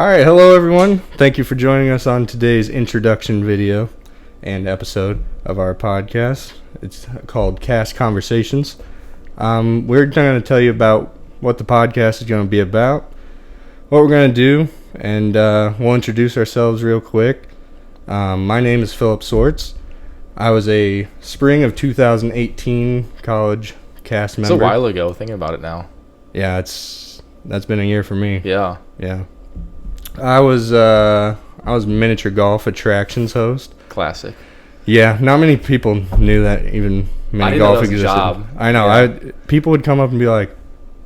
Alright, hello everyone. Thank you for joining us on today's introduction video and episode of our podcast. It's called Cast Conversations. We're going to tell you about what the podcast is going to be about, what we're going to do, and we'll introduce ourselves real quick. My name is Phillip Swartz. I was a spring of 2018 college cast member. It's a while ago, thinking about it now. Yeah, that's been a year for me. Yeah. I was miniature golf attractions host. Classic. Yeah, not many people knew that even mini golf existed. Job. I know. Yeah. People would come up and be like,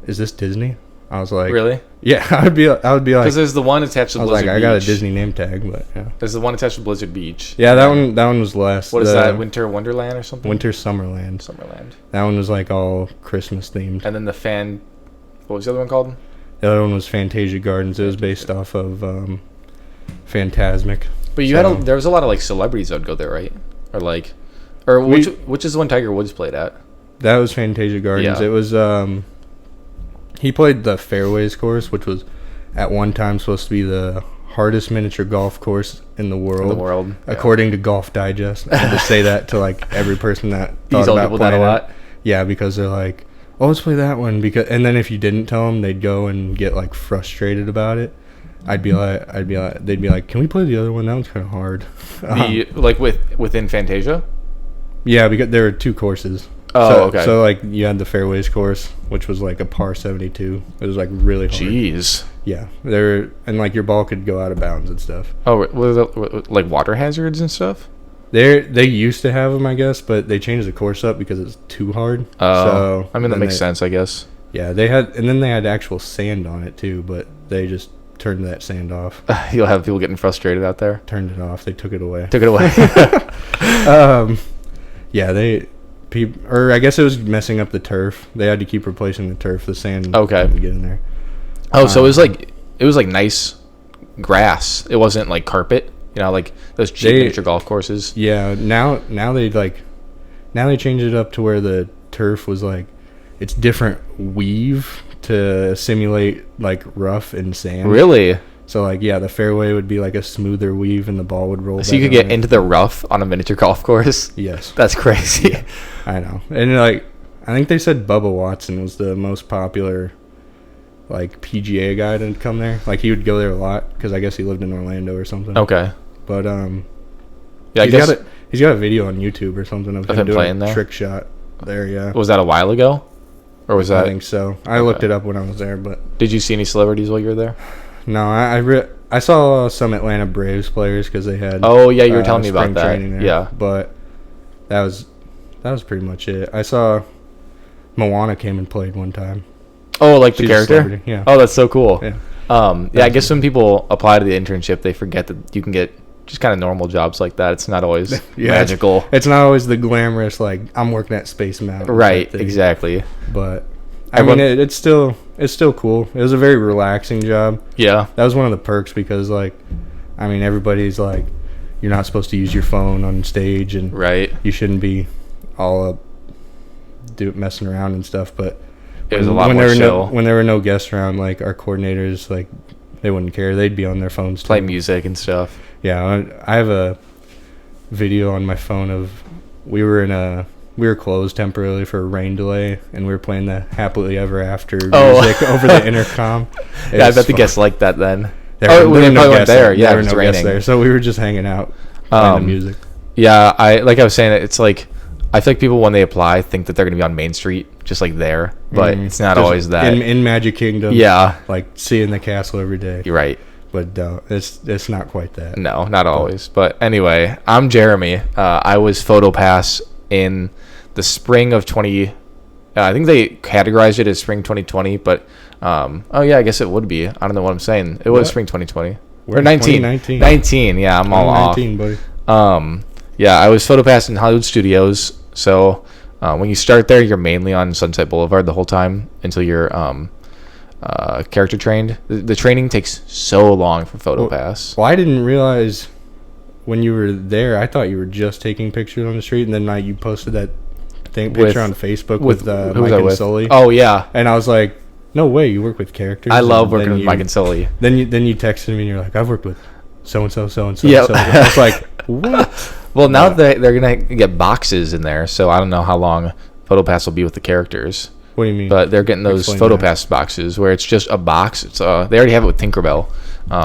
"Is this Disney?" I was like, "Really?" Yeah, I would be like, because there's the one attached to Blizzard Beach. I got a Disney name tag, but yeah. There's the one attached to Blizzard Beach. Yeah, that one was less. What is that? Winter Wonderland or something? Winter Summerland. That one was like all Christmas themed. And then what was the other one called? The other one was Fantasia Gardens. It was based off of Fantasmic. But there was a lot of like celebrities that would go there, right? Which is the one Tiger Woods played at? That was Fantasia Gardens. Yeah. It was he played the Fairways course, which was at one time supposed to be the hardest miniature golf course in the world. According to Golf Digest. I had to say that to like every person that thought about playing that a lot. Yeah, because they're like, "Oh, let's play that one." And then if you didn't tell them, they'd go and get like frustrated about it. They'd be like, "Can we play the other one? That one's kind of hard." Within Fantasia? Yeah, because there were two courses. Oh, okay. So like you had the Fairways course, which was like a par 72. It was like really hard. Jeez. Yeah, and like your ball could go out of bounds and stuff. Oh, like water hazards and stuff? They used to have them, I guess, but they changed the course up because it's too hard. So I mean that makes sense, I guess. Yeah, they had actual sand on it too, but they just turned that sand off. You'll have people getting frustrated out there. Turned it off. They took it away. Yeah, I guess it was messing up the turf. They had to keep replacing the turf. The sand. Okay. To get in there. Oh, so it was like nice grass. It wasn't like carpet. You know, like those cheap miniature golf courses. Yeah. Now they changed it up to where the turf was like, it's different weave to simulate like rough and sand. Really? So like, yeah, the fairway would be like a smoother weave and the ball would roll. So you could get into the rough on a miniature golf course? Yes. That's crazy. Yeah, I know. And like, I think they said Bubba Watson was the most popular like PGA guy to come there. Like he would go there a lot because I guess he lived in Orlando or something. Okay. But yeah, I guess he's got a video on YouTube or something of him doing playing a there? trick shot there. Yeah. Was that a while ago, or was that? I think so. I looked it up when I was there, but did you see any celebrities while you were there? No, I saw some Atlanta Braves players because they had. Oh yeah, you were telling me about that. There, yeah, but that was pretty much it. I saw Moana came and played one time. Oh, like the character? Yeah. Oh, that's so cool. Yeah. I guess when people apply to the internship, they forget that you can get just kind of normal jobs like that. It's not always magical. It's not always the glamorous, like, I'm working at Space Mountain. Right, exactly. But, I mean, it's still cool. It was a very relaxing job. Yeah. That was one of the perks because, like, I mean, everybody's like, you're not supposed to use your phone on stage and you shouldn't be all up messing around and stuff, but it was a lot more chill. When there were no guests around, like, our coordinators, like, they wouldn't care. They'd be on their phones play music and stuff. Yeah, I have a video on my phone of we were closed temporarily for a rain delay, and we were playing the Happily Ever After music over the intercom. Yeah, I bet the guests liked that then. There were no guests there. Yeah, there were no guests there, so we were just hanging out playing the music. Yeah, I was saying, it's like I feel like people when they apply think that they're gonna be on Main Street, just like there, but it's not just always that. In Magic Kingdom, yeah, like seeing the castle every day. You're right. But it's not quite that. No, not always. But anyway, I'm Jeremy. I was PhotoPass in the spring of 20. I think they categorized it as spring 2020. But I guess it would be. I don't know what I'm saying. It was spring 2020. We're 19. 19. Yeah, I'm all off. 19, buddy. Yeah, I was PhotoPass in Hollywood Studios. So when you start there, you're mainly on Sunset Boulevard the whole time until you're character trained. The training takes so long for PhotoPass. Well, I didn't realize when you were there. I thought you were just taking pictures on the street, and then you posted that picture on Facebook with Mike and Sully. Oh yeah, and I was like, No way, you work with characters. I love working with Mike and Sully. Then you texted me and you're like, I've worked with so and so, so and so. Yep. I was like, what? Well, now they're gonna get boxes in there, so I don't know how long PhotoPass will be with the characters. What do you mean? But they're getting those PhotoPass boxes where it's just a box. It's they already have it with Tinkerbell.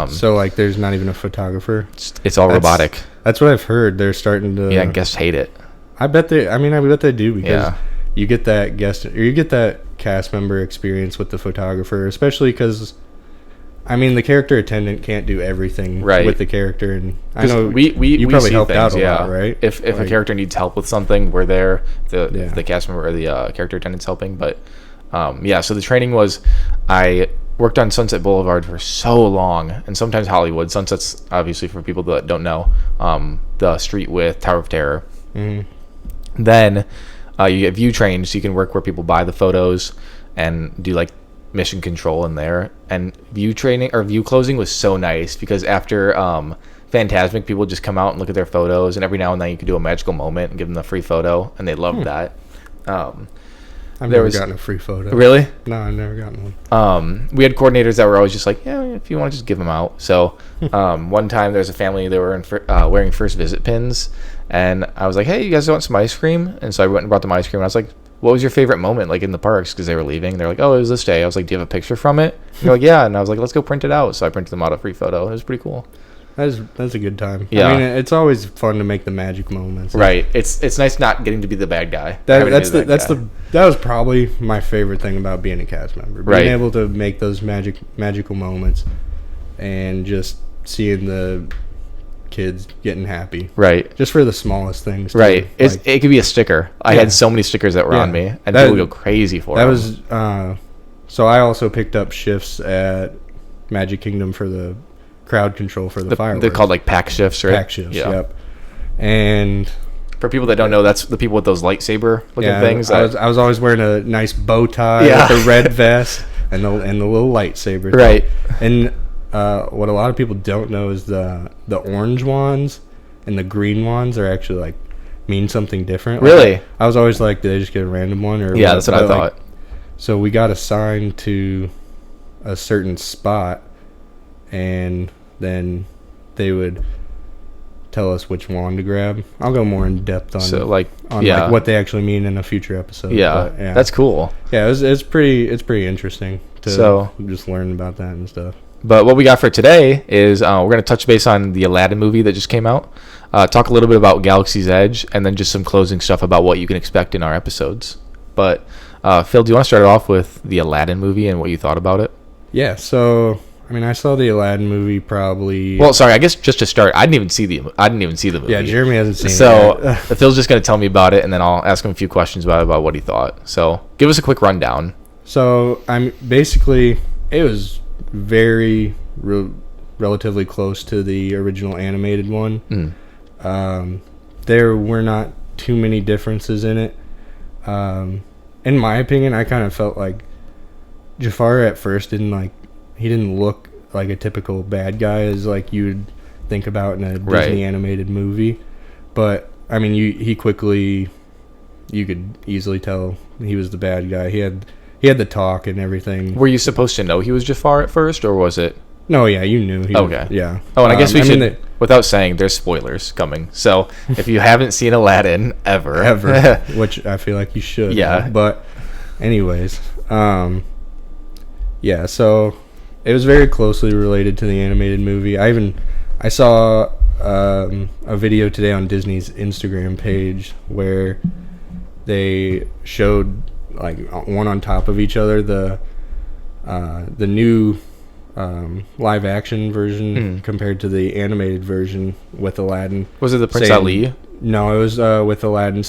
So like, there's not even a photographer. It's all robotic. That's what I've heard. They're starting to. Yeah, guests hate it. I bet they do because you get that guest or you get that cast member experience with the photographer, especially because. I mean, the character attendant can't do everything with the character, and I know you probably helped out a lot, right? If a character needs help with something, we're there. The cast member or the character attendant's helping, but so the training was, I worked on Sunset Boulevard for so long, and sometimes Hollywood. Sunset's obviously, for people that don't know, the street with Tower of Terror. Mm-hmm. Then you get view trained, so you can work where people buy the photos and do like mission control in there. And view training or view closing was so nice because after Phantasmic, people just come out and look at their photos, and every now and then you could do a magical moment and give them a free photo, and they loved that. I've never gotten a free photo. Really? No, I've never gotten one. We had coordinators that were always just like, yeah, if you want to just give them out. So one time there's a family, they were wearing first visit pins, and I was like, hey, you guys want some ice cream? And so I went and brought them ice cream, and I was like, what was your favorite moment, like, in the parks? Because they were leaving. They're like, oh, it was this day. I was like, do you have a picture from it? And they're like, yeah. And I was like, let's go print it out. So I printed them out a free photo. It was pretty cool. That's a good time. Yeah. I mean, it's always fun to make the magic moments. Right. It's nice not getting to be the bad guy. That was probably my favorite thing about being a cast member. Being able to make those magical moments and just seeing the kids getting happy, right? Just for the smallest things, too. Right? It could be a sticker. I had so many stickers that were on me, and people go crazy for them. So I also picked up shifts at Magic Kingdom for the crowd control for the fireworks. They're called like pack shifts, right? Pack shifts, yep. And for people that don't know, that's the people with those lightsaber looking things. I was always wearing a nice bow tie with a red vest and the little lightsaber, right? And what a lot of people don't know is the orange wands and the green wands are actually like mean something different. Really? Like, I was always like, did they just get a random one? Or that's what I thought. So we got assigned to a certain spot, and then they would tell us which wand to grab. I'll go more in depth on like what they actually mean in a future episode. Yeah, that's cool. Yeah, it's pretty interesting to just learn about that and stuff. But what we got for today is we're going to touch base on the Aladdin movie that just came out, talk a little bit about Galaxy's Edge, and then just some closing stuff about what you can expect in our episodes. But Phil, do you want to start off with the Aladdin movie and what you thought about it? Yeah, so I mean, I saw the Aladdin movie probably. Well, sorry, I guess just to start, I didn't even see the movie. Yeah, Jeremy hasn't seen it. So Phil's just going to tell me about it, and then I'll ask him a few questions about what he thought. So give us a quick rundown. So it was very relatively close to the original animated one. There were not too many differences in it. In my opinion, I kind of felt like Jafar at first he didn't look like a typical bad guy as like you'd think about in a Disney animated movie. But I mean, you could easily tell he was the bad guy. He had the talk and everything. Were you supposed to know he was Jafar at first, or was it? No, yeah, you knew. Okay. Yeah. Oh, and I guess we should, without saying, there's spoilers coming. So if you haven't seen Aladdin ever, which I feel like you should. Yeah. But anyways, so it was very closely related to the animated movie. I saw a video today on Disney's Instagram page where they showed like one on top of each other the new live action version compared to the animated version with Aladdin. Was it the Prince Ali? No, it was with Aladdin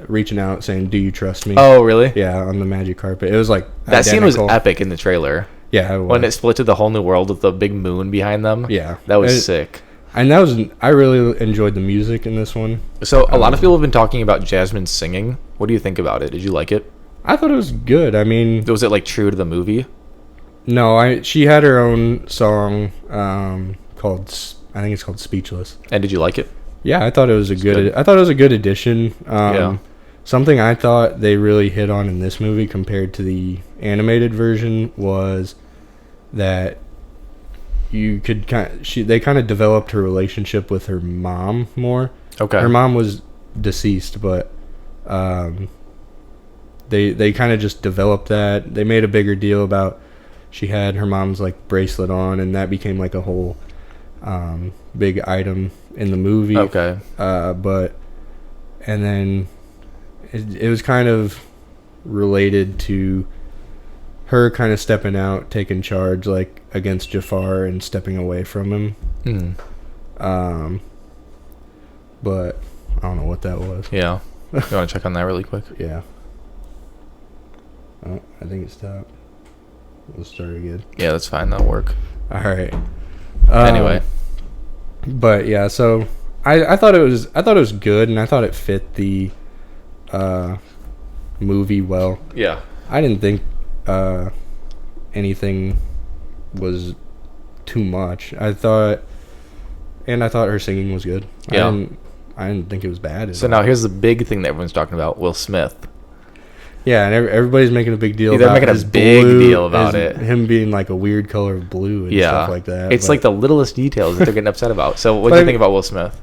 reaching out saying, "Do you trust me?" Oh, really? Yeah, on the magic carpet. It was like that scene was epic in the trailer. Yeah, it was. When it split to the whole new world with the big moon behind them. Yeah, that was sick. And I really enjoyed the music in this one. So a lot of people have been talking about Jasmine's singing. What do you think about it? Did you like it? I thought it was good. I mean, was it like true to the movie? No, she had her own song called Speechless. And did you like it? Yeah, I thought it was a good addition. something I thought they really hit on in this movie compared to the animated version was that they kind of developed her relationship with her mom more. Okay. Her mom was deceased, but they kind of just developed that. They made a bigger deal about she had her mom's like bracelet on, and that became like a whole big item in the movie. Okay. And then it was kind of related to her kind of stepping out, taking charge, like against Jafar and stepping away from him. But I don't know what that was. Yeah. You want to check on that really quick? Yeah. Oh, I think it stopped. We'll start again. Yeah, that's fine. That'll work. All right. Anyway. But yeah, so I thought it was good, and I thought it fit the movie well. Yeah. I didn't think anything was too much. I thought her singing was good. Yeah. I didn't think it was bad. So now here's the big thing that everyone's talking about: Will Smith. Yeah, and everybody's making a big deal. They're about making a big deal about it. Him being like a weird color of blue and stuff like that. It's like the littlest details that they're getting upset about. So what do you think about Will Smith?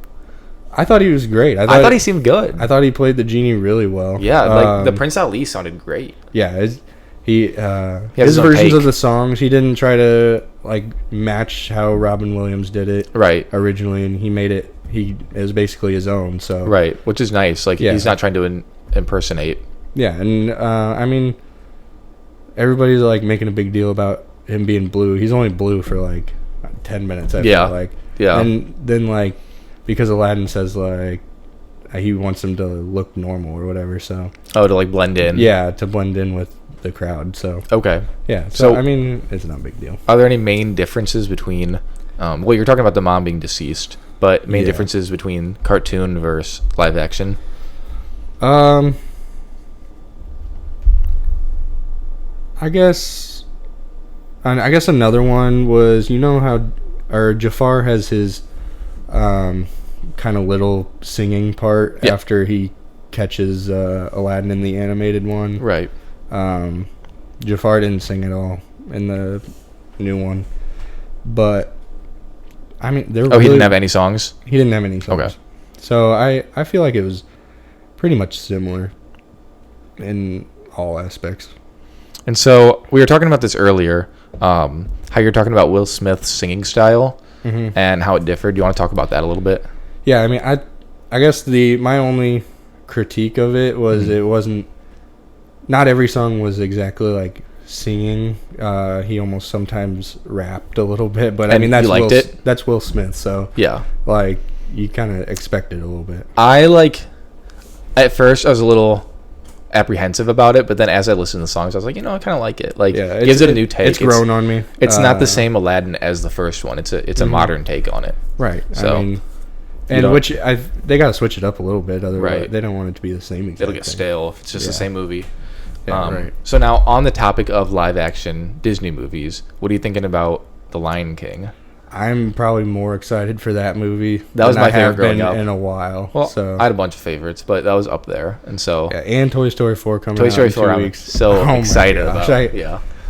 I thought he was great. I thought he seemed good. I thought he played the genie really well. Yeah, like the Prince Ali sounded great. Yeah, his his versions take of the songs, he didn't try to like match how Robin Williams did it originally, and he made it. It was basically his own. So which is nice. Like he's not trying to impersonate. Yeah, and I mean, everybody's like making a big deal about him being blue. He's only blue for like 10 minutes. I feel like. Yeah. And then like because Aladdin says like he wants him to look normal or whatever. So. Oh, to like blend in. Yeah, to blend in with the crowd. So. Okay. Yeah. So I mean, it's not a big deal. Are there any main differences between? Well, you're talking about the mom being deceased, but main differences between cartoon versus live action. I guess another one was, you know how Jafar has his kind of little singing part after he catches Aladdin in the animated one. Right. Jafar didn't sing at all in the new one, but I mean, he didn't have any songs. He didn't have any songs. Okay. So I feel like it was pretty much similar in all aspects. And so we were talking about this earlier, how you're talking about Will Smith's singing style and how it differed. Do you want to talk about that a little bit? Yeah, I mean, I guess my only critique of it was it wasn't. Not every song was exactly like singing. He almost sometimes rapped a little bit, but I mean that's Will Smith. So yeah, like you kind of expect it a little bit. At first I was a little apprehensive about it, but then as I listened to the songs, I was like, I kind of like it. Like, it gives it a new take. It's grown on me. It's not the same Aladdin as the first one. It's a modern take on it. Right. So, I mean, they got to switch it up a little bit. Otherwise, they don't want it to be the same exact It'll get stale if it's just the same movie. Yeah, right. So now, on the topic of live action Disney movies, what are you thinking about The Lion King? I'm probably more excited for that movie. That was my favorite growing up in a while. Well, so I had a bunch of favorites, but that was up there, and so and Toy Story 4 coming out. Toy Story 4, in 2 I'm weeks. so excited about.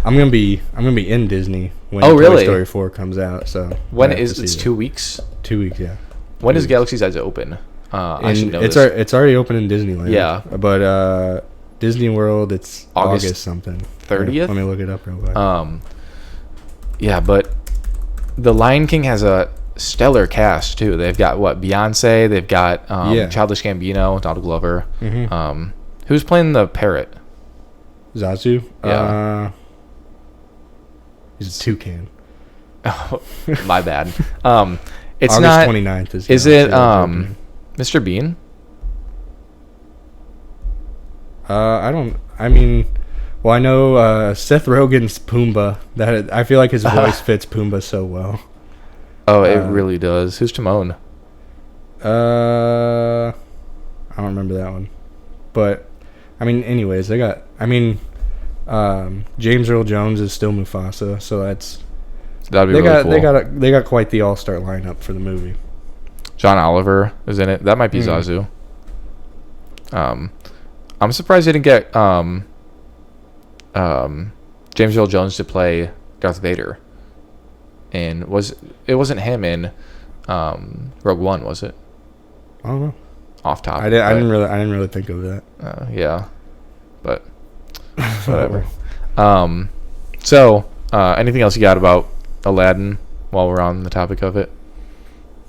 I'm gonna be in Disney when Toy Story 4 comes out. So when it's 2 weeks? 2 weeks, yeah. When does Galaxy's Edge open? I should know it's this. It's already open in Disneyland. Yeah, but Disney World, it's August something. 30th. Let me look it up real quick. Yeah, but The Lion King has a stellar cast too. They've got Beyonce. They've got Childish Gambino, Donald Glover. Who's playing the parrot? Zazu. Yeah. He's a toucan. Oh, my bad. It's August not 29th. Is it Mr. Bean? I know Seth Rogen's Pumbaa. I feel like his voice fits Pumbaa so well. Oh, it really does. Who's Timon? I don't remember that one. But I mean, anyways, James Earl Jones is still Mufasa, so that'd be really cool. They got quite the all-star lineup for the movie. John Oliver is in it. That might be Zazu. I'm surprised they didn't get James Earl Jones to play Darth Vader. And it wasn't him in Rogue One, was it? I don't know. Off topic. I didn't really think of that. Yeah, but whatever. So anything else you got about Aladdin while we're on the topic of it?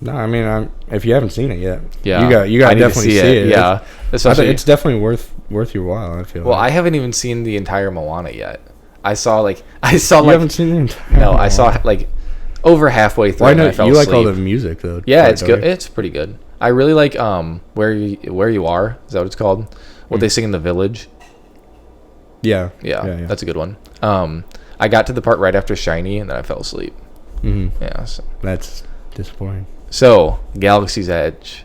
No, I mean, if you haven't seen it yet, Yeah, you got to definitely see it. Yeah, It's definitely worth your while. I feel. Well, like. I haven't even seen the entire Moana yet. I saw You haven't seen the entire. No, I saw like over halfway through. Why not? I fell You like asleep. all the music though. Yeah, it's good. It's pretty good. I really like where you are. Is that what it's called? What they sing in the village. Yeah, that's a good one. I got to the part right after Shiny, and then I fell asleep. Mm-hmm. Yeah, so. That's disappointing. So Galaxy's Edge.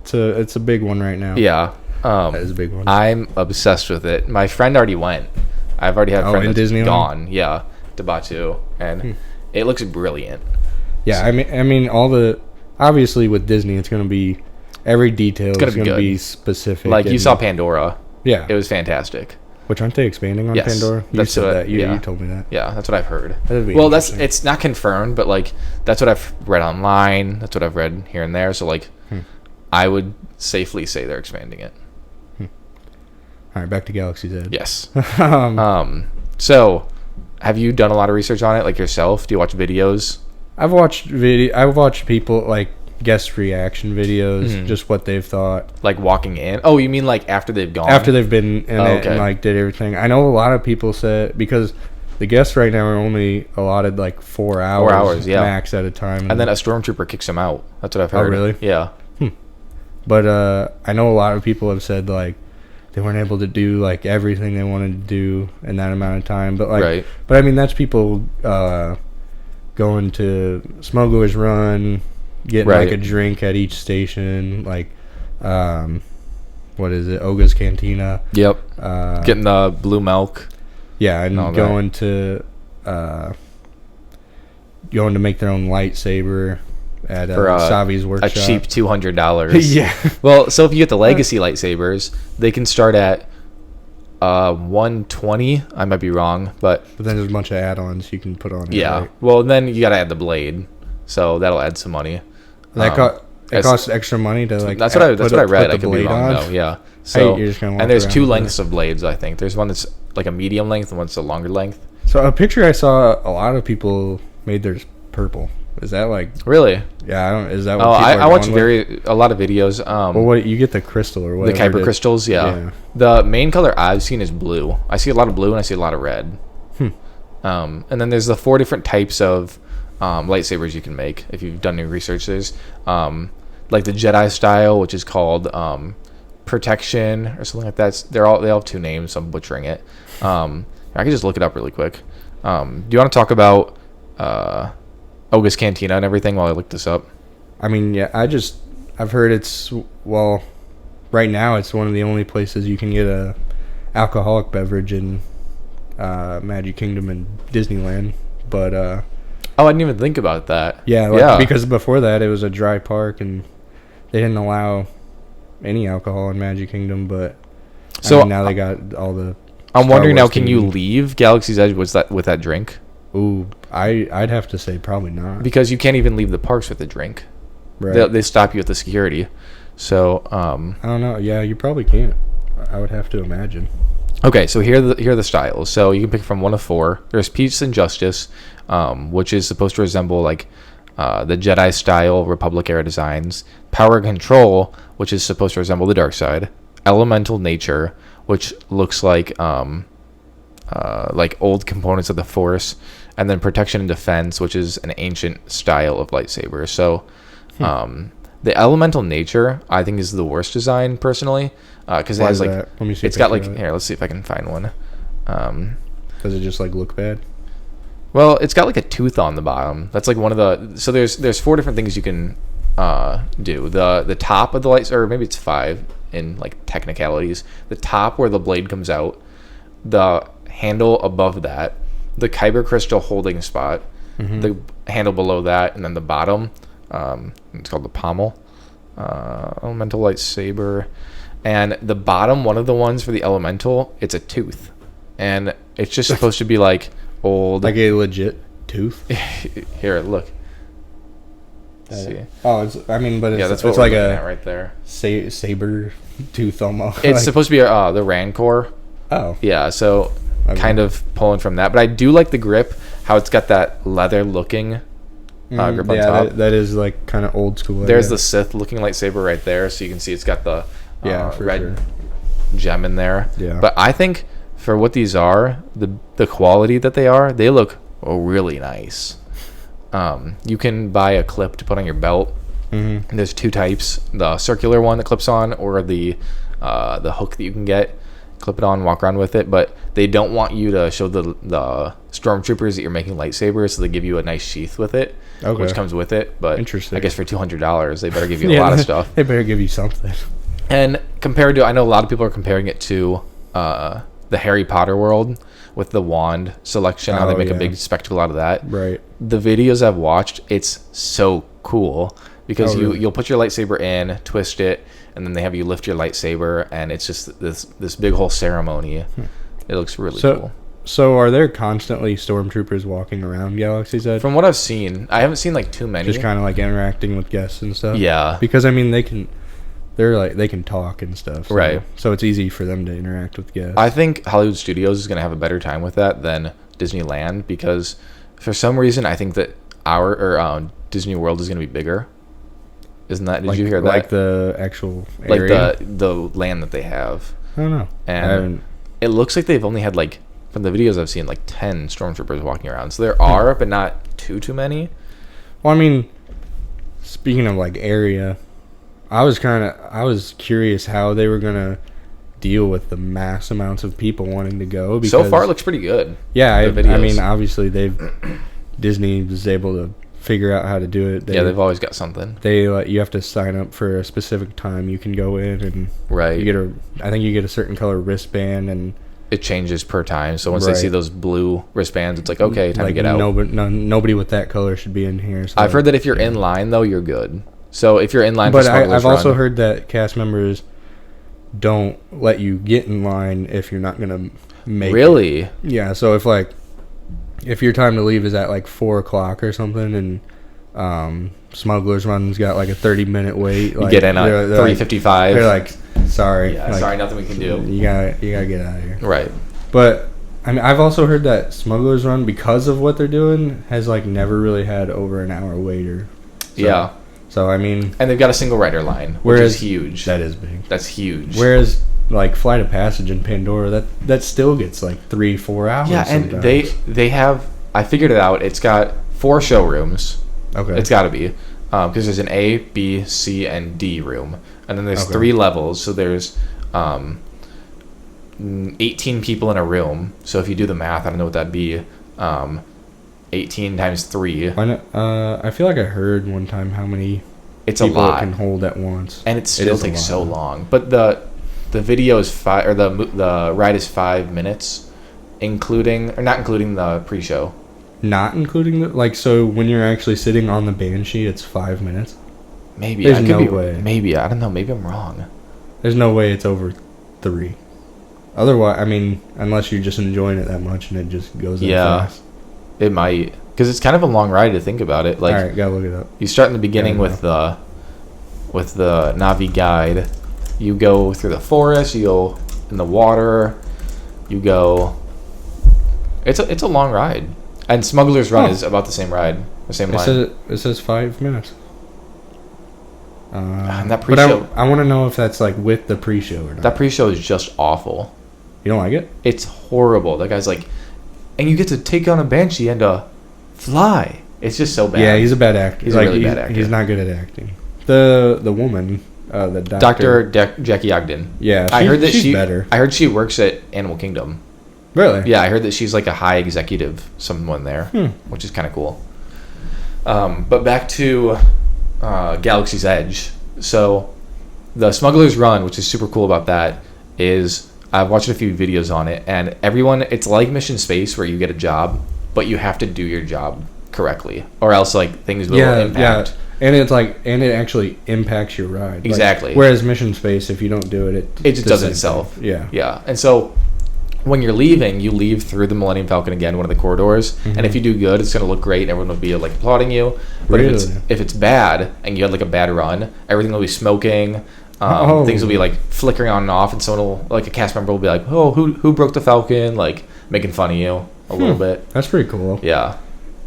It's a big one right now. Yeah, that is a big one. I'm obsessed with it. My friend already went. I've already had a friend that's gone. Yeah, to Batu, and it looks brilliant. Yeah, I mean, obviously with Disney, it's gonna be every detail is gonna be specific. Like you saw Pandora. Yeah, it was fantastic. Which aren't they expanding on Pandora? You said that. You told me that. Yeah, that's what I've heard. Well, it's not confirmed, but like that's what I've read online. That's what I've read here and there. So like, I would safely say they're expanding it. All right, back to Galaxy's Edge. Yes. So, have you done a lot of research on it, like yourself? Do you watch videos? I've watched people like guest reaction videos, just what they've thought. Like walking in. Oh, you mean like after they've gone? After they've been in it and like did everything. I know a lot of people said because the guests right now are only allotted like 4 hours. 4 hours, yeah, max at a time. And then a stormtrooper kicks them out. That's what I've heard. Oh, really? Yeah. But I know a lot of people have said like they weren't able to do like everything they wanted to do in that amount of time. But like, but I mean that's people going to Smuggler's Run, getting like a drink at each station, like what is it, Oga's Cantina. Yep. Getting the blue milk. Yeah, and going to make their own lightsaber at Savi's workshop. A cheap $200. Yeah. Well, so if you get the legacy lightsabers, they can start at $120. I might be wrong, but then there's a bunch of add-ons you can put on. Yeah. Right? Well, then you gotta add the blade, so that'll add some money. It costs extra money to like. That's what I read. I could be wrong though. Yeah. So you're just gonna walk and there's around 2 lengths of blades. I think there's one that's like a medium length and one's a longer length. So a picture I saw, a lot of people made theirs purple. Is that like really? Yeah, I don't. Is that what I watch a lot of videos. Well, what you get the crystal or whatever? The Kyber crystals, yeah. The main color I've seen is blue. I see a lot of blue and I see a lot of red. And then there's the 4 different types of lightsabers you can make if you've done any research. There's like the Jedi style, which is called Protection or something like that. They all have 2 names, so I'm butchering it. I can just look it up really quick. Do you want to talk about Oga's Cantina and everything while I look this up? I mean, yeah, I've heard it's, well, right now it's one of the only places you can get a alcoholic beverage in Magic Kingdom and Disneyland. But I didn't even think about that. Yeah, because before that it was a dry park and they didn't allow any alcohol in Magic Kingdom. But so now they got all the. I'm wondering now, can you leave Galaxy's Edge with that drink? Ooh, I'd have to say probably not, because you can't even leave the parks with a drink. Right. They stop you at the security. So I don't know. Yeah, you probably can't. I would have to imagine. Okay, so here are the styles. So you can pick from 1 of 4. There's Peace and Justice, which is supposed to resemble like the Jedi style Republic era designs. Power and Control, which is supposed to resemble the dark side. Elemental Nature, which looks like old components of the Force. And then Protection and Defense, which is an ancient style of lightsaber. So the Elemental Nature, I think, is the worst design personally, because it has like, let me see. It's got like, here, let's see if I can find one. Does it just like look bad? Well, it's got like a tooth on the bottom. That's like one of the. So there's 4 different things you can do. The top of the lights, or maybe it's 5 in like technicalities. The top where the blade comes out, the handle above that, the Kyber crystal holding spot, the handle below that, and then the bottom. It's called the pommel. Elemental lightsaber. And the bottom, one of the ones for the elemental, it's a tooth. And it's just supposed to be like old. Like a legit tooth? Here, look. See. Oh, but yeah, that's what it's we're like looking a at right there. Saber tooth almost. It's supposed to be the Rancor. Oh. Yeah, so kind of pulling from that. But I do like the grip, how it's got that leather looking grip on top. That is like kind of old school. There's the Sith looking lightsaber right there, so you can see it's got the red gem in there. Yeah. But I think for what these are, the quality that they look really nice. You can buy a clip to put on your belt. Mm-hmm. And there's two types: the circular one that clips on, or the hook that you can get, clip it on, walk around with it. But they don't want you to show the stormtroopers that you're making lightsabers, so they give you a nice sheath with it, which comes with it. But interesting. I guess for $200, they better give you a lot of stuff. They better give you something. And compared to, I know a lot of people are comparing it to the Harry Potter world with the wand selection, how they make a big spectacle out of that. Right. The videos I've watched, it's so cool because you'll put your lightsaber in, twist it, and then they have you lift your lightsaber, and it's just this big whole ceremony. It looks really cool. So are there constantly stormtroopers walking around Galaxy's Edge? From what I've seen, I haven't seen like too many. Just kind of like interacting with guests and stuff. Yeah. Because I mean they can talk and stuff. So, right. So it's easy for them to interact with guests. I think Hollywood Studios is going to have a better time with that than Disneyland, because for some reason I think that Disney World is going to be bigger. Isn't that? Did you hear that? Like the actual area? Like the land that they have. I don't know. And it looks like they've only had from the videos I've seen 10 stormtroopers walking around. So there are, but not too many. Well, I mean, speaking of area, I was curious how they were gonna deal with the mass amounts of people wanting to go. Because, so far, it looks pretty good. Yeah, I mean, obviously Disney was able to figure out how to do it. They've always got something. You have to sign up for a specific time. You can go in and I think you get a certain color wristband, and it changes per time. So once they see those blue wristbands, it's like, okay, time to get out. Nobody with that color should be in here. So I've heard that if you're in line though, you're good. So if you're in line, but I've also heard that cast members don't let you get in line if you're not gonna make really it. Yeah. So if your time to leave is at 4:00 or something, and Smuggler's Run's got a 30-minute wait, you get in at 3:55. They're like, sorry, sorry, nothing we can do. You gotta get out of here. Right. But I mean, I've also heard that Smuggler's Run, because of what they're doing, has never really had over an hour waiter. Yeah. So I mean, and they've got a single rider line, which is huge. That is big. That's huge. Whereas Flight of Passage in Pandora, that still gets 3-4 hours. Yeah, and sometimes. they have. I figured it out. It's got 4 showrooms. Okay. It's got to be because there's an A, B, C, and D room, and then there's 3 levels. So there's 18 people in a room. So if you do the math, I don't know what that'd be. 18 times 3. I feel like I heard one time how many it's people a lot it can hold at once, and it still takes so long. But the video is 5, or the ride is 5 minutes, not including the pre-show. Not including so when you're actually sitting on the Banshee, it's 5 minutes. Maybe there's no way. Maybe I don't know. Maybe I'm wrong. There's no way it's over 3. Otherwise, I mean, unless you're just enjoying it that much and it just goes fast. It might, because it's kind of a long ride to think about it. All right, gotta look it up. You start in the beginning with the Navi guide. You go through the forest. You go in the water. You go. It's a long ride, and Smuggler's Run is about the same ride, the same line. It says 5 minutes. And that pre-show. But I want to know if that's with the pre-show or not. That pre-show is just awful. You don't like it? It's horrible. That guy's and you get to take on a Banshee and fly. It's just so bad. Yeah, he's a bad actor. He's a really bad actor. He's not good at acting. The woman, the doctor. Jackie Ogden. Yeah, I heard that she's better. I heard she works at Animal Kingdom. Really? Yeah, I heard that she's a high executive, someone there, which is kind of cool. But back to Galaxy's Edge. So the Smuggler's Run, which is super cool about that, is I've watched a few videos on it, and it's like Mission Space where you get a job, but you have to do your job correctly, or else like things will impact. Yeah. And it's like, and it actually impacts your ride. Exactly. Like, whereas mission space, if you don't do it, it just does it itself. Yeah. Yeah. And so when you're leaving, you leave through the Millennium Falcon again, one of the corridors. Mm-hmm. And if you do good, it's going to look great and everyone will be like applauding you. But really? if it's bad and you had like a bad run, everything will be smoking. Things will be like flickering on and off, and someone will, like a cast member will be like, "Oh, who broke the Falcon?" Like making fun of you a little bit. That's pretty cool. Yeah.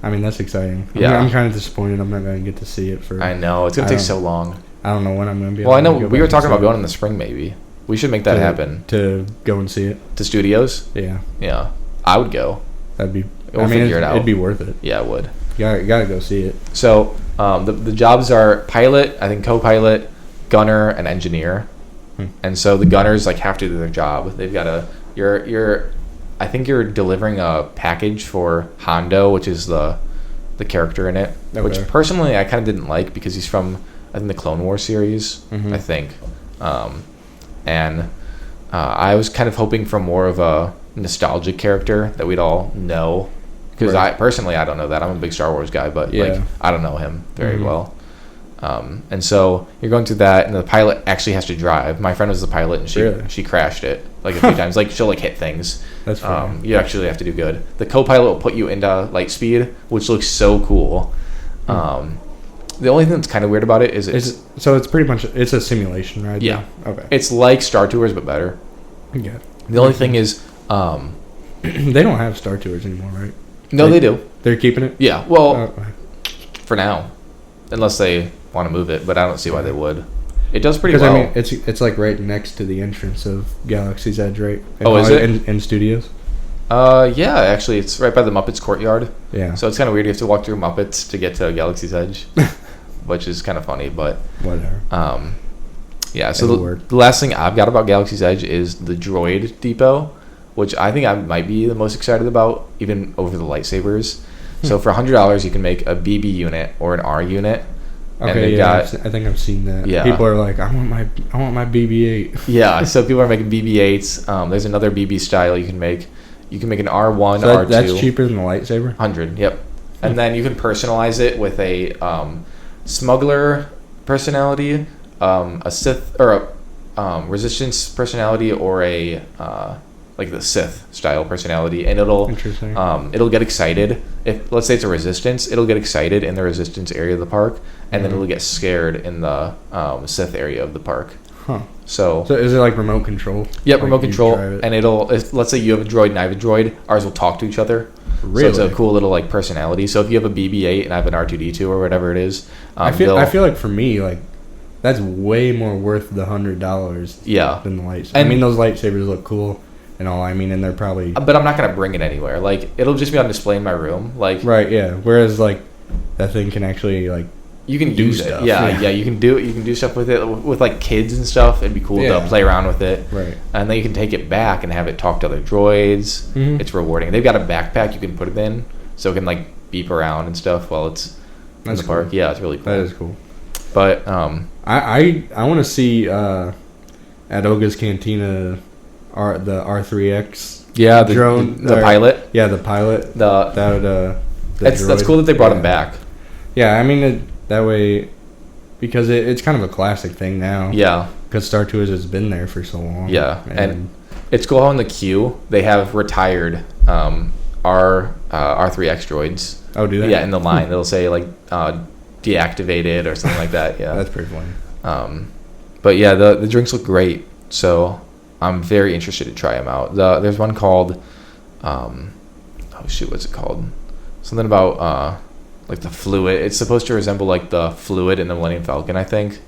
I mean, that's exciting. Yeah. I'm kind of disappointed I'm not going to get to see it for... I know. It's going to take so long. I don't know when I'm going to be able to go we were back talking and about see going in the spring, maybe. We should make that happen. To go and see it? To studios? Yeah. Yeah. I would go. That'd be... We'll figure it out. It'd be worth it. Yeah, it would. You gotta go see it. So, the jobs are pilot, I think co-pilot, gunner, and engineer. And so the gunners like have to do their job. They've got to... I think you're delivering a package for Hondo, which is the character in it, which personally I kind of didn't like because he's from, I think, the Clone Wars series, I think. And I was kind of hoping for more of a nostalgic character that we'd all know, because I don't know that. I'm a big Star Wars guy, but like I don't know him very well. And so you're going through that, and the pilot actually has to drive. My friend was the pilot, and she crashed it like a few times. Like she'll like hit things. That's funny. You actually have to do good. The co-pilot will put you into light speed, which looks so cool. The only thing that's kind of weird about it is it's pretty much it's a simulation, right? Yeah. Okay. It's like Star Tours but better. Yeah. The only thing is, they don't have Star Tours anymore, right? No, they do. They're keeping it. Yeah. Well, for now, unless they want to move it, but I don't see why they would. It does pretty well. I mean, it's like right next to the entrance of Galaxy's Edge, right? Is it in studios? Yeah, actually, it's right by the Muppets courtyard. Yeah. So it's kind of weird. You have to walk through Muppets to get to Galaxy's Edge, which is kind of funny, but whatever. Yeah. So the last thing I've got about Galaxy's Edge is the droid depot, which I think I might be the most excited about, even over the lightsabers. So for $100, you can make a BB unit or an R unit. Okay, I think I've seen that. Yeah. People are like, I want my BB-8. Yeah, so people are making BB-8s. There's another BB style you can make. You can make an R1, so R2. That's cheaper than the lightsaber? 100, yep. And then you can personalize it with a smuggler personality, a Sith, or a Resistance personality, or a like the Sith style personality, and it'll get excited. If let's say it's a Resistance, it'll get excited in the Resistance area of the park, and then it'll get scared in the Sith area of the park. Huh. So is it like remote control? Yep, like remote control, and let's say you have a droid and I have a droid, ours will talk to each other. Really? So it's a cool little like personality. So if you have a BB-8 and I have an R2-D2 or whatever it is, I feel like for me, like, that's way more worth the $100. Yeah. Than the lightsabers. I mean, those lightsabers look cool and all. I mean, and they're probably. But I'm not gonna bring it anywhere. Like, it'll just be on display in my room. Like. Right. Yeah. Whereas like that thing can actually like. You can use it. Yeah, you can do it. You can do stuff with it with like kids and stuff. It'd be cool to play around with it. Right. And then you can take it back and have it talk to other droids. Mm-hmm. It's rewarding. They've got a backpack you can put it in, so it can like beep around and stuff while it's in the park. Yeah, it's really cool. That is cool. But I want to see at Oga's Cantina the R3X. Yeah, the drone, the pilot. Yeah, the pilot. That's cool that they brought him back. Yeah, I mean that way, because it's kind of a classic thing now. Yeah. Because Star Tours has been there for so long. Yeah, and it's cool how in the queue they have retired R3X droids. Oh, do they? Yeah, in the line it'll say like deactivated or something like that. Yeah, that's pretty funny. But yeah, the drinks look great, so I'm very interested to try them out. There's one called, what's it called? Something about like the fluid. It's supposed to resemble like the fluid in the Millennium Falcon, I think.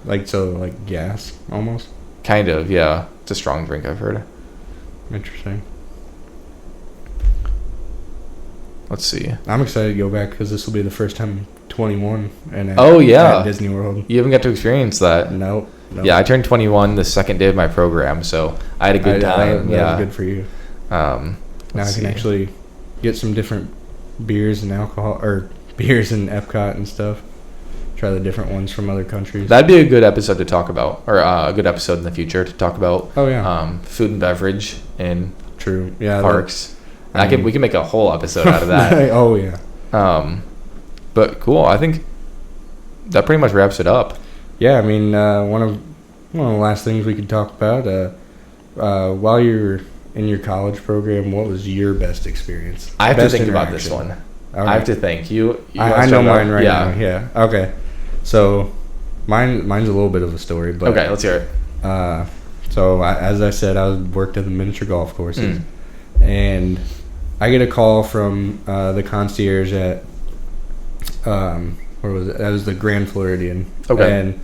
Like gas almost. Kind of, yeah. It's a strong drink, I've heard. Interesting. Let's see. I'm excited to go back because this will be the first time I'm 21 and at Disney World. You haven't got to experience that. Nope. Yeah, I turned 21 the second day of my program, so I had a good time. That was good for you. Now I can actually get some different beers and alcohol, or beers in Epcot and stuff. Try the different ones from other countries. That'd be a good episode to talk about, or a good episode in the future to talk about. Oh yeah. Food and beverage in true. Yeah. Parks. We can make a whole episode out of that. Oh yeah. But cool. I think that pretty much wraps it up. Yeah, I mean, one of the last things we could talk about. While you're in your college program, what was your best experience? I have to think about this one. Okay. I have to think. I know mine right now. Yeah. Okay. So, mine's a little bit of a story, but okay, let's hear it. So as I said, I worked at the miniature golf courses, and I get a call from the concierge at where was it? That was the Grand Floridian. Okay. And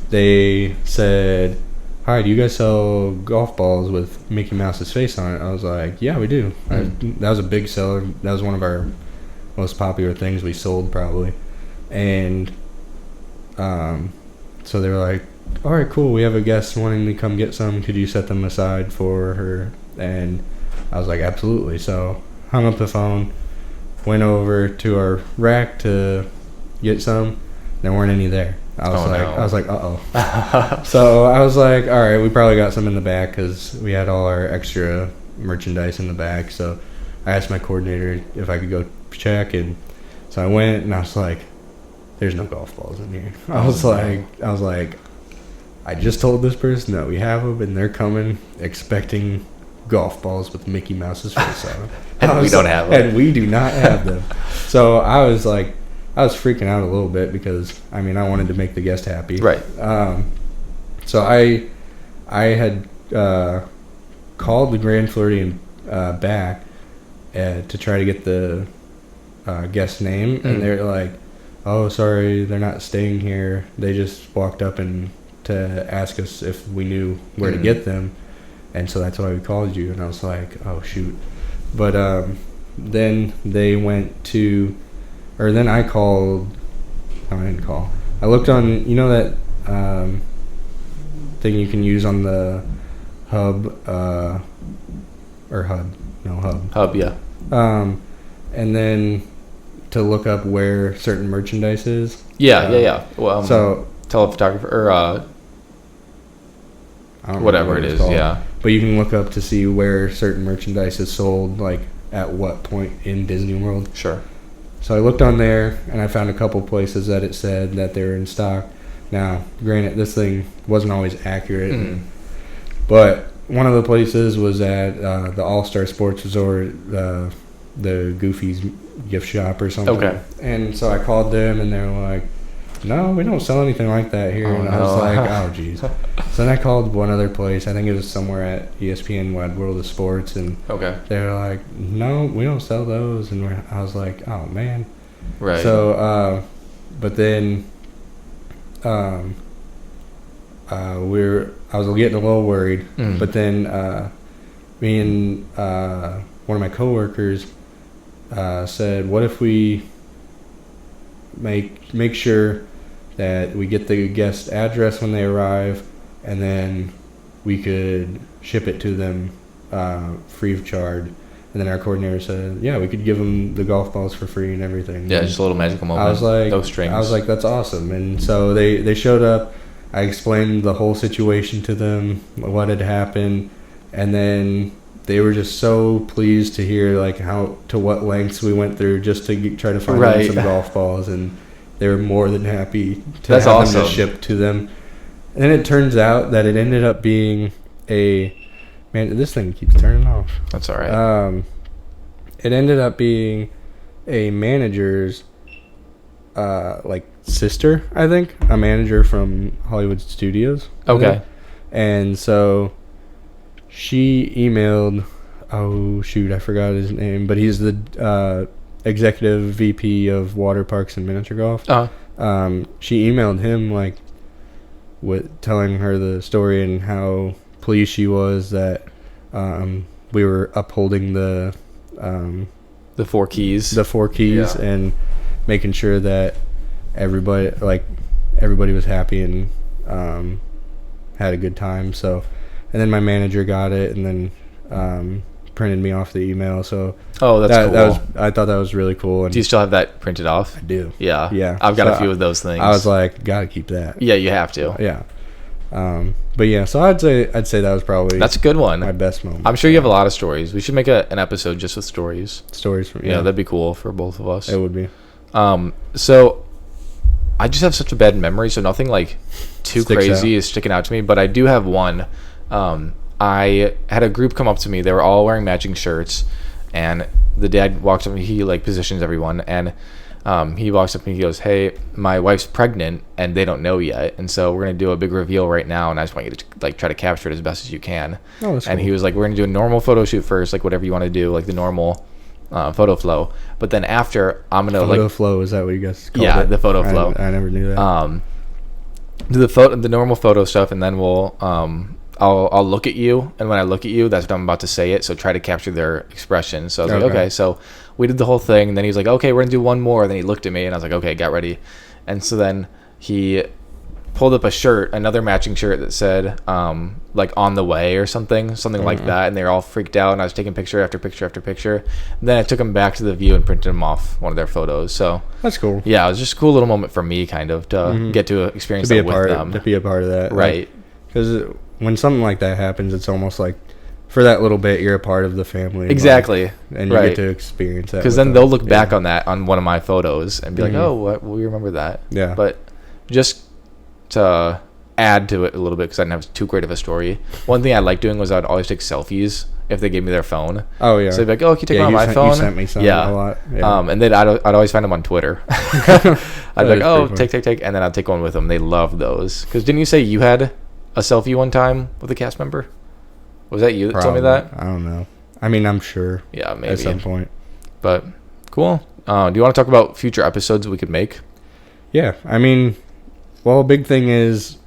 they said, "Hi, do you guys sell golf balls with Mickey Mouse's face on it?" I was like, "Yeah, we do." That was a big seller. That was one of our most popular things we sold probably, and so they were like, "All right, cool. We have a guest wanting to come get some. Could you set them aside for her?" And I was like, "Absolutely." So hung up the phone, went over to our rack to get some. There weren't any there. I was like, uh-oh. So I was like, all right, we probably got some in the back because we had all our extra merchandise in the back. So I asked my coordinator if I could go check, and so I went, and I was like, there's no golf balls in here. I was like, I just told this person that we have them, and they're coming expecting golf balls with Mickey Mouse's face on them. And we don't have them. And we do not have them. So I was freaking out a little bit because, I mean, I wanted to make the guest happy. Right. So I had called the Grand Floridian back to try to get the guest name, and they're like, "Oh, sorry, they're not staying here. They just walked up and to ask us if we knew where to get them, and so that's why we called you." And I was like, "Oh shoot!" But then they went to, or then I called. No, I didn't call. I looked on, you know that thing you can use on the hub, or hub, no hub. Hub, yeah. And then to look up where certain merchandise is. Yeah. Well, so telephotographer or I don't whatever know it it's is, called. yeah. But you can look up to see where certain merchandise is sold, like at what point in Disney World. Sure. So I looked on there, and I found a couple places that it said that they were in stock. Now, granted, this thing wasn't always accurate, but one of the places was at the All-Star Sports Resort, the Goofy's gift shop or something. Okay. And so I called them, and they were like, "No, we don't sell anything like that here." I was like, "Oh, geez." So then I called one other place. I think it was somewhere at ESPN Wide World of Sports, and they were like, "No, we don't sell those." And I was like, "Oh man." Right. So, but then, I was getting a little worried. But then, me and one of my coworkers said, "What if we make sure that we get the guest address when they arrive, and then we could ship it to them free of charge?" And then our coordinator said, "Yeah, we could give them the golf balls for free and everything." Yeah, just a little magical moment. I was like, those strings. I was like, "That's awesome." And so they showed up. I explained the whole situation to them, what had happened, and then they were just so pleased to hear like what lengths we went through just to try to find them some golf balls, and they were more than happy to have them to ship to them. And then it turns out that it ended up being this thing keeps turning off. That's all right. It ended up being a manager's sister, I think, a manager from Hollywood Studios. Okay. And so she emailed, oh shoot, I forgot his name, but he's the executive VP of water parks and miniature golf. She emailed him telling her the story and how pleased she was that we were upholding the 4 keys. The 4 keys, and making sure that everybody was happy and had a good time. So, and then my manager got it and then printed me off the email. So that's cool. I thought that was really cool. And do you still have that printed off? I do. Yeah. Yeah. I've got a few of those things. I was like, gotta keep that. Yeah, you have to. Yeah. But yeah, so I'd say that was probably That's a good one. my best moment. I'm sure you have a lot of stories. We should make an episode just with stories. Stories from Yeah, that'd be cool for both of us. It would be. So I just have such a bad memory, so nothing like too Sticks crazy out. is sticking out to me. But I do have one. I had a group come up to me. They were all wearing matching shirts, and the dad walks up and he like positions everyone, and he walks up and he goes, "Hey, my wife's pregnant and they don't know yet, and so we're gonna do a big reveal right now, and I just want you to like try to capture it as best as you can." Oh, that's And cool. he was like, "We're gonna do a normal photo shoot first, like whatever you want to do, like the normal photo flow. But then after, I'm gonna Photo like flow, is that what you guys called yeah, it? the photo flow. I never knew that. Do the normal photo stuff, and then we'll I'll look at you, and when I look at you, that's when I'm about to say it. So try to capture their expression." So I was like, okay. So we did the whole thing, and then he was like, "Okay, we're gonna do one more." Then he looked at me, and I was like, "Okay, got ready." And so then he pulled up a shirt, another matching shirt that said like "on the way" or something like that, and they were all freaked out. And I was taking picture after picture after picture. And then I took them back to the view and printed them off one of their photos. So That's cool. yeah, it was just a cool little moment for me, kind of to get to experience To be that a part with them. to be a part of that, Right. Because when something like that happens, it's almost like for that little bit you're a part of the family. Exactly. like, and you Right. get to experience that. Because with then them. they'll look back Yeah. on that on one of my photos and be like, "Oh, what? We remember that." Yeah. But just to add to it a little bit, because I didn't have too great of a story. One thing I liked doing was I'd always take selfies if they gave me their phone. Oh yeah. So they'd be like, "Oh, can you take Yeah, one on my you phone?" sent me some Yeah. a lot. Yeah. And then I'd always find them on Twitter. I'd be That like, is "Oh, pretty funny. take," and then I'd take one with them. They loved those. Because didn't you say you had a selfie one time with a cast member? Was that you that told me that? I don't know. I mean, I'm sure Yeah, maybe. at some point. But cool. Do you want to talk about future episodes we could make? Yeah, I mean, well, a big thing is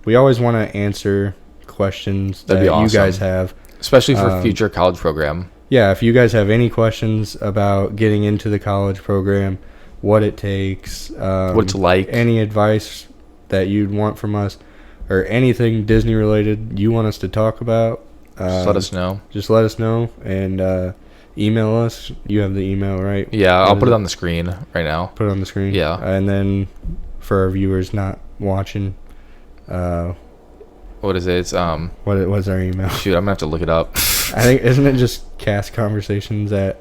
we always want to answer questions That'd that be awesome. you guys have. Especially for future college program. Yeah, if you guys have any questions about getting into the college program, what it takes, What it's like. any advice that you'd want from us, or anything Disney related you want us to talk about, Just let us know. Just let us know and email us. You have the email, right? Yeah, What I'll is put it on the screen right now. Put it on the screen. Yeah. And then for our viewers not watching, What is it? It's what was our email? shoot, I'm gonna have to look it up. I think isn't it just castconversations at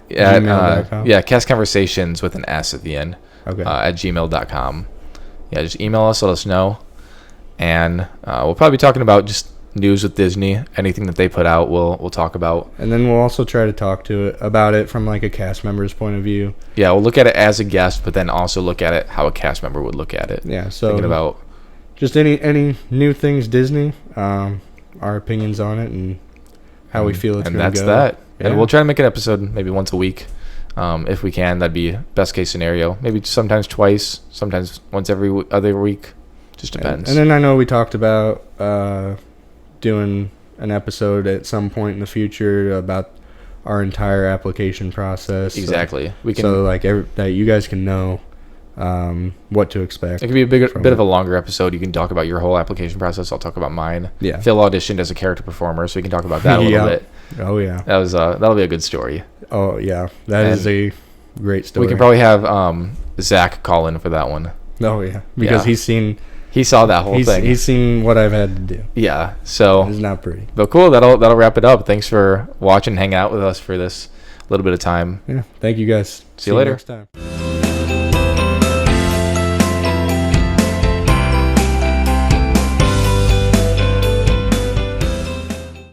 Yeah, gmail.com? yeah, cast conversations with an S at the end. Okay. At gmail.com. Yeah, just email us, let us know. And we'll probably be talking about just news with Disney. Anything that they put out, we'll talk about. And then we'll also try to talk to it about it from like a cast member's point of view. Yeah, we'll look at it as a guest, but then also look at it how a cast member would look at it. Yeah. So Thinking about just any new things Disney, our opinions on it and how we feel it's and going to that's go. that. Yeah. And we'll try to make an episode maybe once a week. If we can, that'd be best case scenario. Maybe sometimes twice, sometimes once every other week. Just depends. And then I know we talked about doing an episode at some point in the future about our entire application process. exactly. We can. So like that you guys can know what to expect. It could be a bit from of a it. longer episode. You can talk about your whole application process. I'll talk about mine. Yeah. Phil auditioned as a character performer, so we can talk about that a little Yeah. bit. Oh yeah. That'll be a good story. Oh yeah. That is a great story. We can probably have Zach call in for that one. Oh yeah. Because Yeah. He saw that whole thing. He's seen what I've had to do. Yeah. So, It's not pretty. but cool. That'll wrap it up. Thanks for watching. Hang out with us for this little bit of time. Yeah. Thank you guys. See you later. next time.